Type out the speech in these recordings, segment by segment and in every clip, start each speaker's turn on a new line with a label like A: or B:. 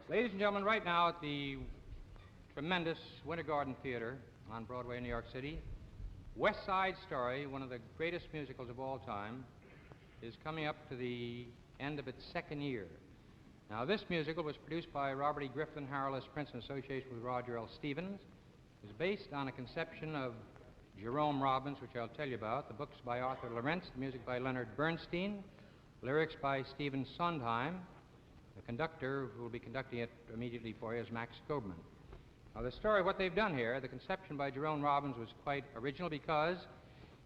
A: Ladies and gentlemen, right now at the tremendous Winter Garden Theater on Broadway in New York City, West Side Story, one of the greatest musicals of all time, is coming up to the end of its second year. Now, this musical was produced by Robert E. Griffin, Harold S. Prince, in association with Roger L. Stevens. It was based on a conception of Jerome Robbins, which I'll tell you about. The book's by Arthur Lawrence, the music by Leonard Bernstein, lyrics by Stephen Sondheim. The conductor, who will be conducting it immediately for you, is Max Goberman. Now, the story, what they've done here, the conception by Jerome Robbins was quite original because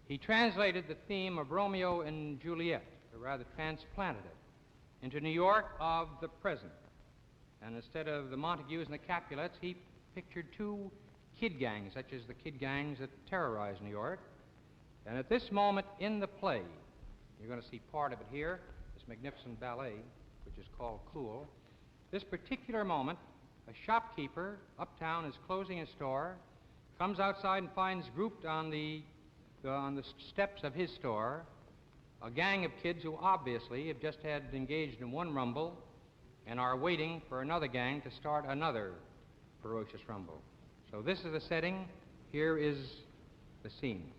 A: he translated the theme of Romeo and Juliet, or rather transplanted it, into New York of the present. And instead of the Montagues and the Capulets, he pictured two kid gangs, such as the kid gangs that terrorize New York. And at this moment in the play, you're going to see part of it here, this magnificent ballet, which is called Cool. This particular moment, a shopkeeper uptown is closing his store, comes outside and finds grouped on the steps of his store a gang of kids who obviously have just had engaged in one rumble and are waiting for another gang to start another ferocious rumble. So this is the setting. Here is the scene.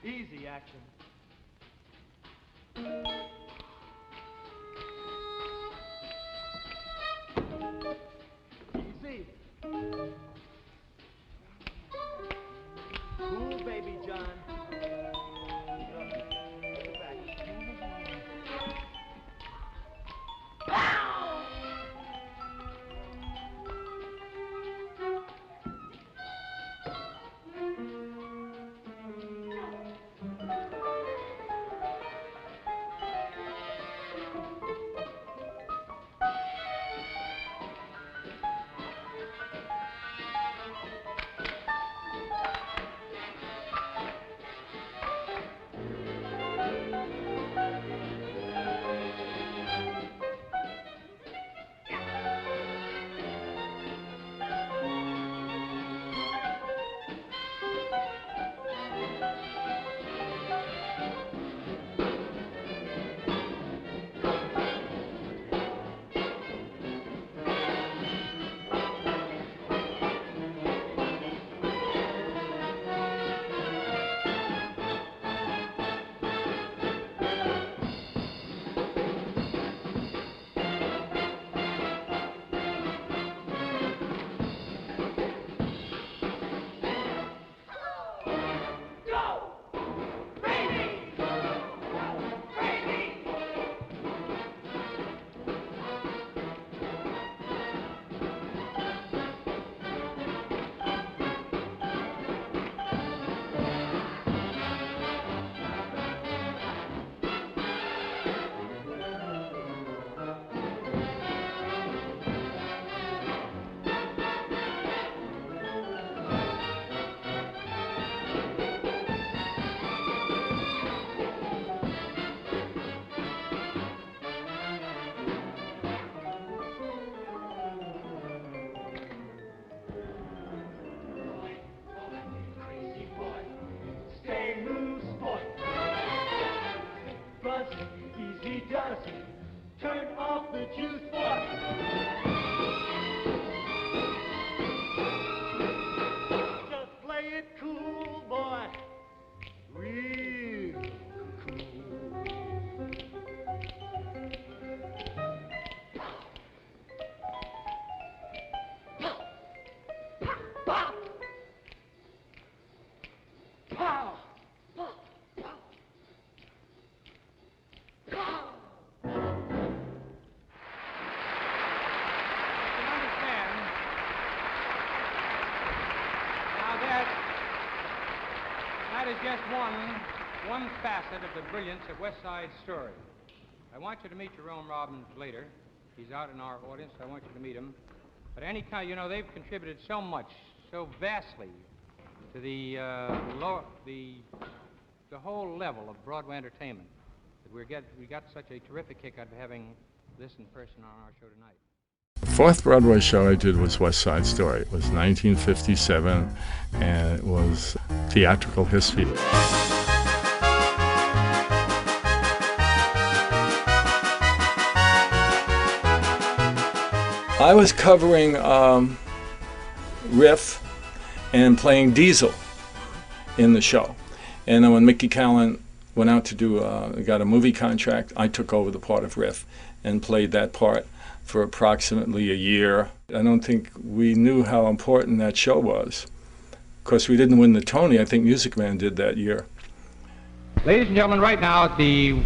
B: Easy action. Easy. Cool, baby John. Easy does it. Turn off the juice box. Just play it cool, boy. Real cool. Pow! Pow!
A: That is just one facet of the brilliance of West Side Story. I want you to meet Jerome Robbins later. He's out in our audience, so I want you to meet him. But anyhow, you know, they've contributed so much, so vastly to the whole level of Broadway entertainment that we got such a terrific kick out of having this in person on our show tonight.
C: The fourth Broadway show I did was West Side Story. It was 1957, and it was theatrical history. I was covering Riff and playing Diesel in the show. And then when Mickey Callan went out to do, got a movie contract, I took over the part of Riff and played that part for approximately a year. I don't think we knew how important that show was. Of course, we didn't win the Tony. I think Music Man did that year.
A: Ladies and gentlemen, right now at the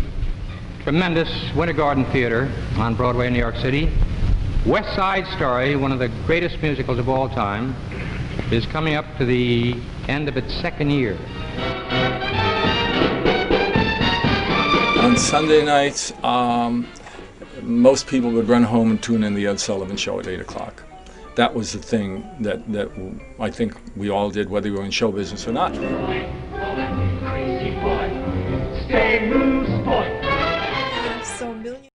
A: tremendous Winter Garden Theater on Broadway in New York City, West Side Story, one of the greatest musicals of all time, is coming up to the end of its second year.
C: On Sunday nights, most people would run home and tune in the Ed Sullivan Show at 8 o'clock. That was the thing that I think we all did, whether you were in show business or not.
B: Crazy boy, stay loose.